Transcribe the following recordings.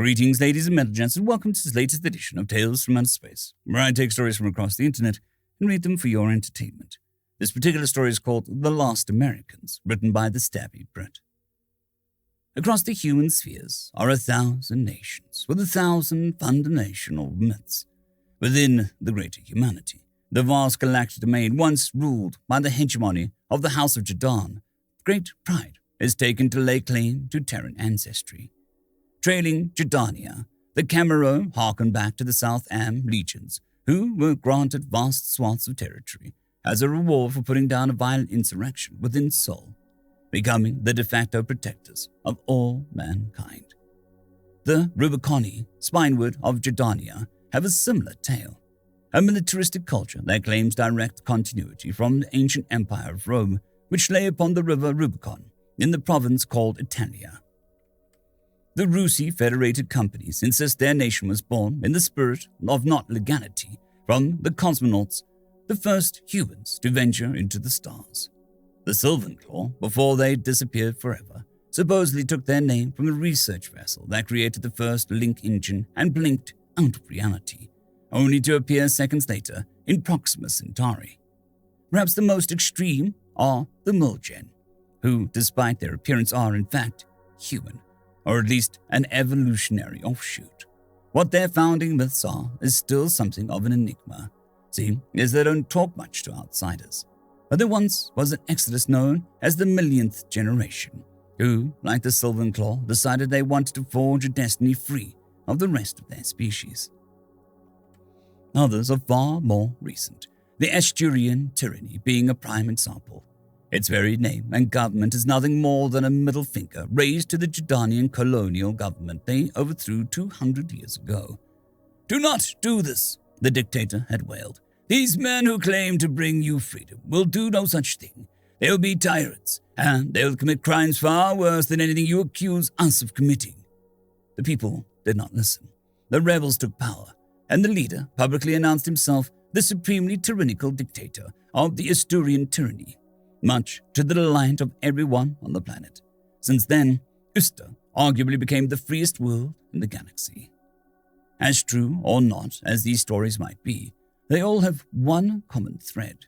Greetings, ladies and gents, and welcome to this latest edition of Tales from Outer Space, where I take stories from across the internet and read them for your entertainment. This particular story is called The Lost Americans, written by TheStabbyBrit. Across the human spheres are 1,000 nations with 1,000 foundational myths. Within the greater humanity, the vast galactic domain once ruled by the hegemony of the House of Jadon, great pride is taken to lay claim to Terran ancestry. Trailing Jadania, the Camaro harkened back to the South Am legions, who were granted vast swaths of territory as a reward for putting down a violent insurrection within Sol, becoming the de facto protectors of all mankind. The Rubiconi, spineward of Jadania, have a similar tale, a militaristic culture that claims direct continuity from the ancient empire of Rome, which lay upon the river Rubicon in the province called Italia. The Rusi federated companies insist their nation was born in the spirit of not legality from the cosmonauts, the first humans to venture into the stars. The Sylvanclaw, before they disappeared forever, supposedly took their name from a research vessel that created the first link engine and blinked out of reality, only to appear seconds later in Proxima Centauri. Perhaps the most extreme are the Mulgen, who, despite their appearance, are in fact human, or at least an evolutionary offshoot. What their founding myths are is still something of an enigma, seeing as they don't talk much to outsiders. But there once was an Exodus known as the millionth generation, who, like the Sylvanclaw, decided they wanted to forge a destiny free of the rest of their species. Others are far more recent, the Asturian tyranny being a prime example. Its very name and government is nothing more than a middle finger raised to the Jordanian colonial government they overthrew 200 years ago. "Do not do this," the dictator had wailed. "These men who claim to bring you freedom will do no such thing. They will be tyrants, and they will commit crimes far worse than anything you accuse us of committing." The people did not listen. The rebels took power, and the leader publicly announced himself the supremely tyrannical dictator of the Asturian tyranny, much to the delight of everyone on the planet. Since then, Uster arguably became the freest world in the galaxy. As true or not as these stories might be, they all have one common thread.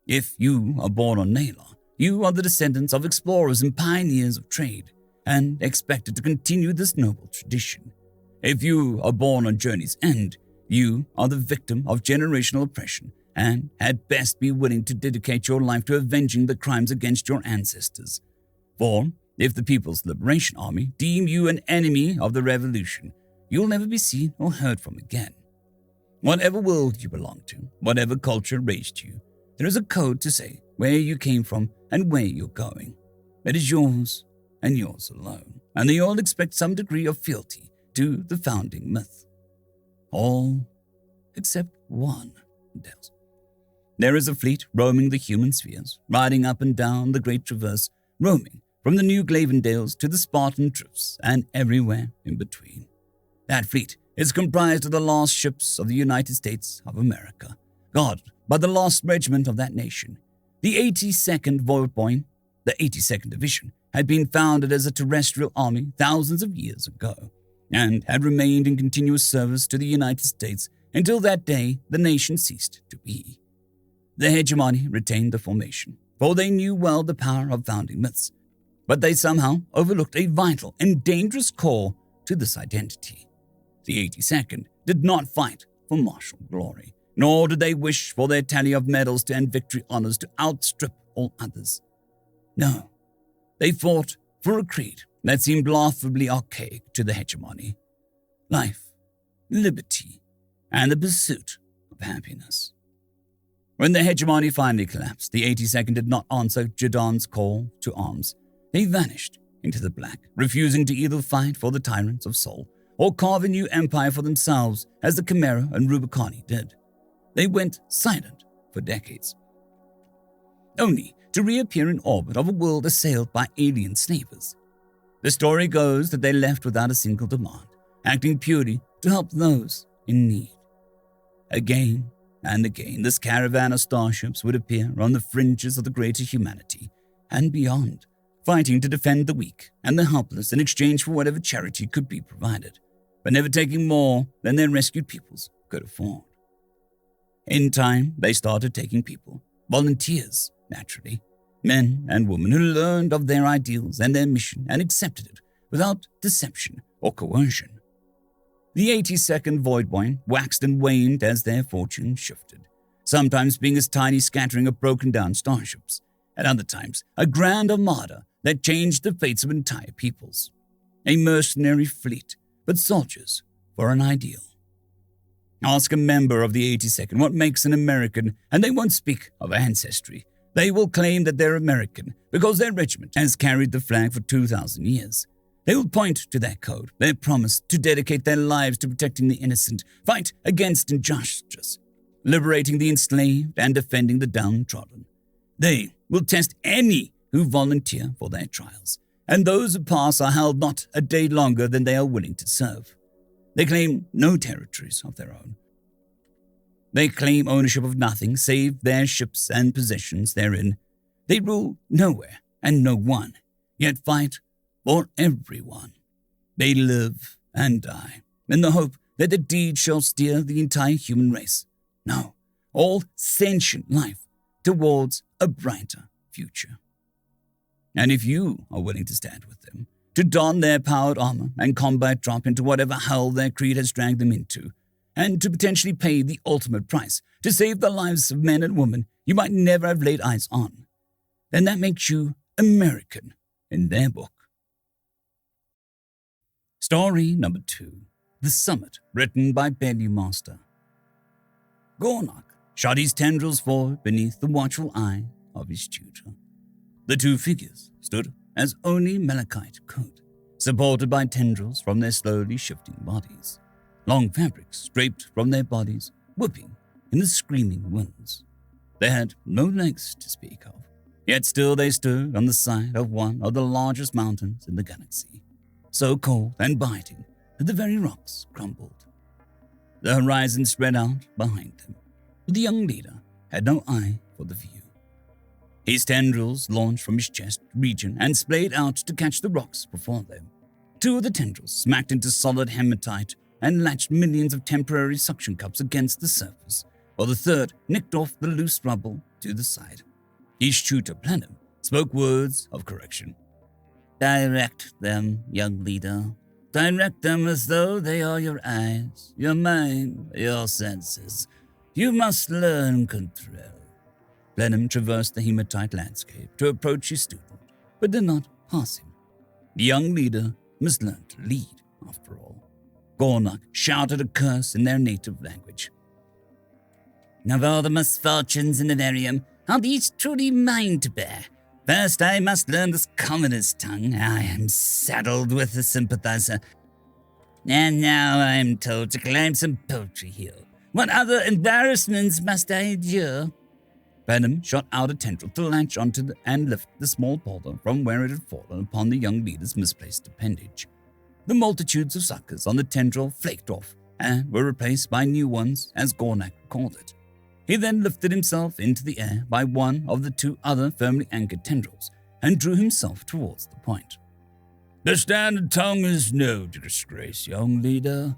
If you are born on Naylor, you are the descendants of explorers and pioneers of trade, and expected to continue this noble tradition. If you are born on Journey's End, you are the victim of generational oppression and had best be willing to dedicate your life to avenging the crimes against your ancestors. For if the People's Liberation Army deem you an enemy of the revolution, you'll never be seen or heard from again. Whatever world you belong to, whatever culture raised you, there is a code to say where you came from and where you're going. It is yours and yours alone, and they all expect some degree of fealty to the founding myth. All except one does. There is a fleet roaming the human spheres, riding up and down the Great Traverse, roaming from the New Glavendales to the Spartan drifts and everywhere in between. That fleet is comprised of the lost ships of the United States of America, guarded by the lost regiment of that nation. The 82nd Voidpoint, the 82nd Division, had been founded as a terrestrial army thousands of years ago, and had remained in continuous service to the United States until that day the nation ceased to be. The hegemony retained the formation, for they knew well the power of founding myths, but they somehow overlooked a vital and dangerous core to this identity. The 82nd did not fight for martial glory, nor did they wish for their tally of medals and victory honors to outstrip all others. No, they fought for a creed that seemed laughably archaic to the hegemony: life, liberty, and the pursuit of happiness. When the hegemony finally collapsed, the 82nd did not answer Jadon's call to arms. They vanished into the black, refusing to either fight for the tyrants of Sol or carve a new empire for themselves as the Chimera and Rubiconi did. They went silent for decades, only to reappear in orbit of a world assailed by alien slavers. The story goes that they left without a single demand, acting purely to help those in need. Again and again, this caravan of starships would appear on the fringes of the greater humanity and beyond, fighting to defend the weak and the helpless in exchange for whatever charity could be provided, but never taking more than their rescued peoples could afford. In time, they started taking people, volunteers, naturally, men and women who learned of their ideals and their mission and accepted it without deception or coercion. The 82nd Voidwine waxed and waned as their fortunes shifted, sometimes being a tiny scattering of broken-down starships, at other times a grand armada that changed the fates of entire peoples. A mercenary fleet, but soldiers for an ideal. Ask a member of the 82nd what makes an American, and they won't speak of ancestry. They will claim that they're American because their regiment has carried the flag for 2,000 years. They will point to their code, their promise to dedicate their lives to protecting the innocent, fight against injustice, liberating the enslaved, and defending the downtrodden. They will test any who volunteer for their trials, and those who pass are held not a day longer than they are willing to serve. They claim no territories of their own. They claim ownership of nothing save their ships and possessions therein. They rule nowhere and no one, yet fight for everyone. They live and die in the hope that the deed shall steer the entire human race, no, all sentient life, towards a brighter future. And if you are willing to stand with them, to don their powered armor and combat drop into whatever hell their creed has dragged them into, and to potentially pay the ultimate price to save the lives of men and women you might never have laid eyes on, then that makes you American in their book. Story number 2, The Summit, written by bellumaster. Gornak shot his tendrils forward beneath the watchful eye of his tutor. The two figures stood as only Malachite could, supported by tendrils from their slowly shifting bodies. Long fabrics draped from their bodies, whipping in the screaming winds. They had no legs to speak of, yet still they stood on the side of one of the largest mountains in the galaxy, so cold and biting that the very rocks crumbled. The horizon spread out behind them, but the young leader had no eye for the view. His tendrils launched from his chest region and splayed out to catch the rocks before them. Two of the tendrils smacked into solid hematite and latched millions of temporary suction cups against the surface, while the third nicked off the loose rubble to the side. His tutor, Plenum, spoke words of correction. Direct them, young leader. Direct them as though they are your eyes, your mind, your senses. You must learn control. Plenum traversed the hematite landscape to approach his student, but did not pass him. The young leader must learn to lead, after all. Gornak shouted a curse in their native language. Of all the misfortunes in the Varium, are these truly mine to bear? First I must learn this commoner's tongue. I am saddled with a sympathizer. And now I am told to climb some poultry hill. What other embarrassments must I endure? Venom shot out a tendril to latch onto and lift the small boulder from where it had fallen upon the young leader's misplaced appendage. The multitudes of suckers on the tendril flaked off and were replaced by new ones, as Gornak called it. He then lifted himself into the air by one of the two other firmly anchored tendrils and drew himself towards the point. The standard tongue is no disgrace, young leader.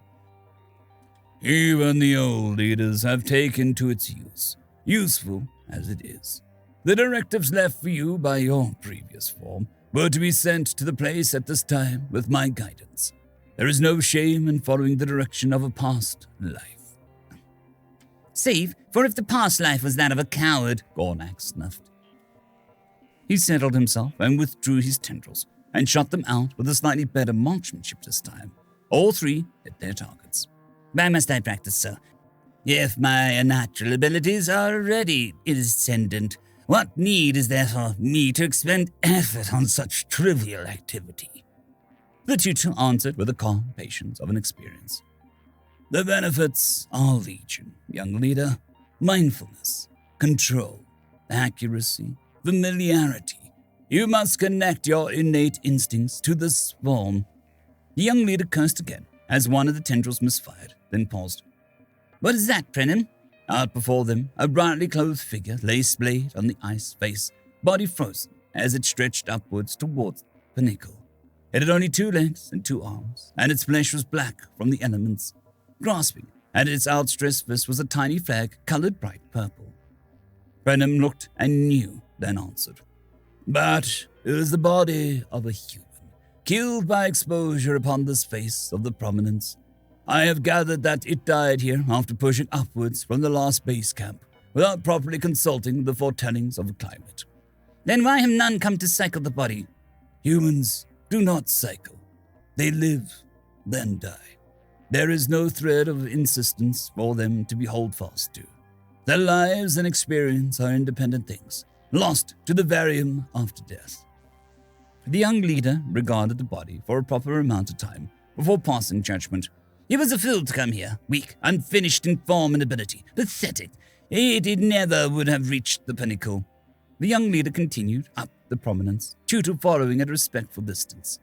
Even the old leaders have taken to its use, useful as it is. The directives left for you by your previous form were to be sent to the place at this time with my guidance. There is no shame in following the direction of a past life. Save for if the past life was that of a coward, Gornak snuffed. He settled himself and withdrew his tendrils and shot them out with a slightly better marksmanship this time. All three hit their targets. Why must I practice so? If my natural abilities are already ascendant, what need is there for me to expend effort on such trivial activity? The tutor answered with the calm patience of an experience. The benefits are legion, young leader. Mindfulness, control, accuracy, familiarity. You must connect your innate instincts to the swarm. The young leader cursed again as one of the tendrils misfired, then paused. What is that, Prenim? Out before them, a brightly clothed figure lay splayed on the ice face, body frozen as it stretched upwards towards the pinnacle. It had only 2 legs and 2 arms, and its flesh was black from the elements. Grasping at its outstretched fist was a tiny flag colored bright purple. Brenham looked and knew, then answered. But it was the body of a human, killed by exposure upon the face of the prominence. I have gathered that it died here after pushing upwards from the last base camp, without properly consulting the foretellings of the climate. Then why have none come to cycle the body? Humans do not cycle. They live, then die. There is no thread of insistence for them to be held fast to. Their lives and experience are independent things, lost to the varium after death. The young leader regarded the body for a proper amount of time before passing judgment. He was a fool to come here, weak, unfinished in form and ability, pathetic. It never would have reached the pinnacle. The young leader continued up the prominence, Tutor following at a respectful distance.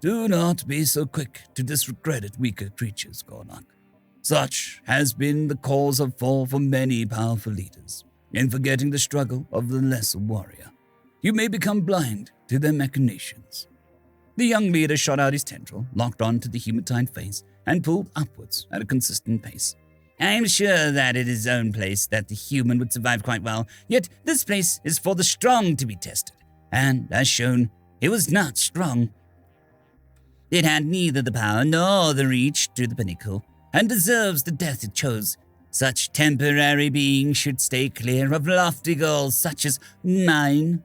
Do not be so quick to discredit weaker creatures, Gornak. Such has been the cause of fall for many powerful leaders. In forgetting the struggle of the lesser warrior, you may become blind to their machinations. The young leader shot out his tendril, locked onto the hematine face, and pulled upwards at a consistent pace. I am sure that it is his own place that the human would survive quite well, yet this place is for the strong to be tested, and, as shown, it was not strong. It had neither the power nor the reach to the pinnacle, and deserves the death it chose. Such temporary beings should stay clear of lofty goals such as mine.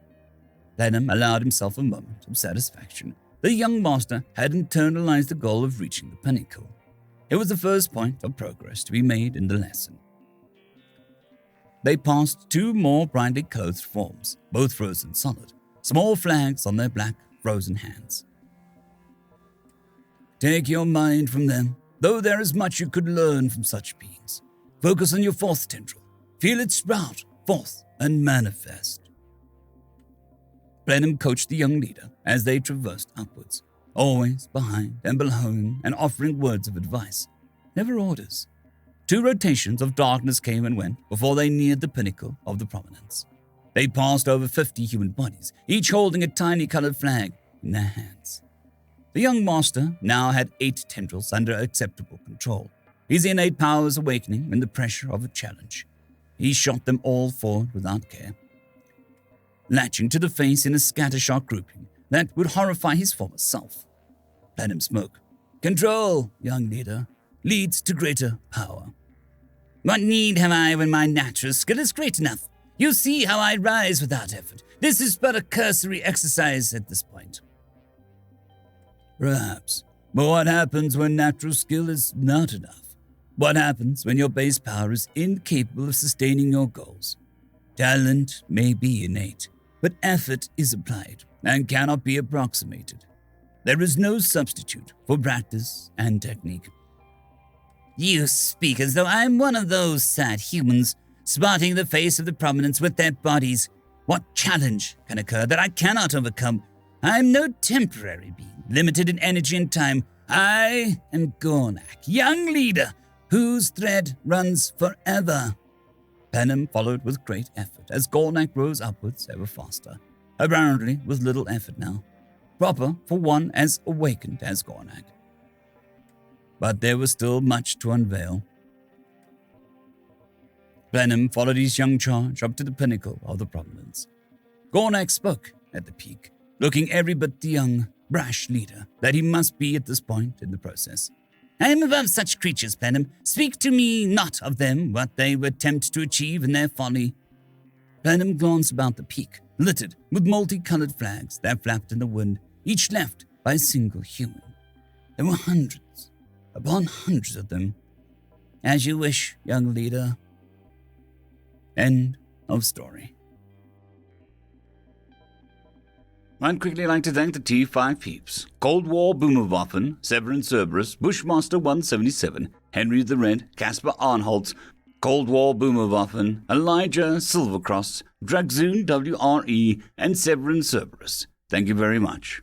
Blenheim allowed himself a moment of satisfaction. The young master had internalized the goal of reaching the pinnacle. It was the first point of progress to be made in the lesson. They passed 2 more brightly clothed forms, both frozen solid, small flags on their black, frozen hands. Take your mind from them, though there is much you could learn from such beings. Focus on your 4th tendril. Feel it sprout forth and manifest. Blenheim coached the young leader as they traversed upwards, always behind and below him and offering words of advice, never orders. 2 rotations of darkness came and went before they neared the pinnacle of the prominence. They passed over 50 human bodies, each holding a tiny colored flag in their hands. The young master now had 8 tendrils under acceptable control, his innate powers awakening in the pressure of a challenge. He shot them all forward without care, latching to the face in a scattershot grouping that would horrify his former self. Let him smoke. Control, young leader, leads to greater power. What need have I when my natural skill is great enough? You see how I rise without effort. This is but a cursory exercise at this point. Perhaps, but what happens when natural skill is not enough? What happens when your base power is incapable of sustaining your goals? Talent may be innate, but effort is applied and cannot be approximated. There is no substitute for practice and technique. You speak as though I am one of those sad humans, spotting the face of the prominence with their bodies. What challenge can occur that I cannot overcome? I am no temporary being, limited in energy and time. I am Gornak, young leader, whose thread runs forever. Blenheim followed with great effort as Gornak rose upwards ever faster, apparently with little effort now, proper for one as awakened as Gornak. But there was still much to unveil. Blenheim followed his young charge up to the pinnacle of the prominence. Gornak spoke at the peak, looking every bit the young, brash leader that he must be at this point in the process. I am above such creatures, Blenheim. Speak to me not of them, what they would attempt to achieve in their folly. Blenheim glanced about the peak, littered with multicolored flags that flapped in the wind, each left by a single human. There were hundreds upon hundreds of them. As you wish, young leader. End of story. I'd quickly like to thank the T5 peeps: Cold War Boomerwaffen, Severin Cerberus, Bushmaster 177, Henry the Red, Caspar Arnholtz, Cold War Boomerwaffen, Elijah Silvercross, Dragzoon WRE, and Severin Cerberus. Thank you very much.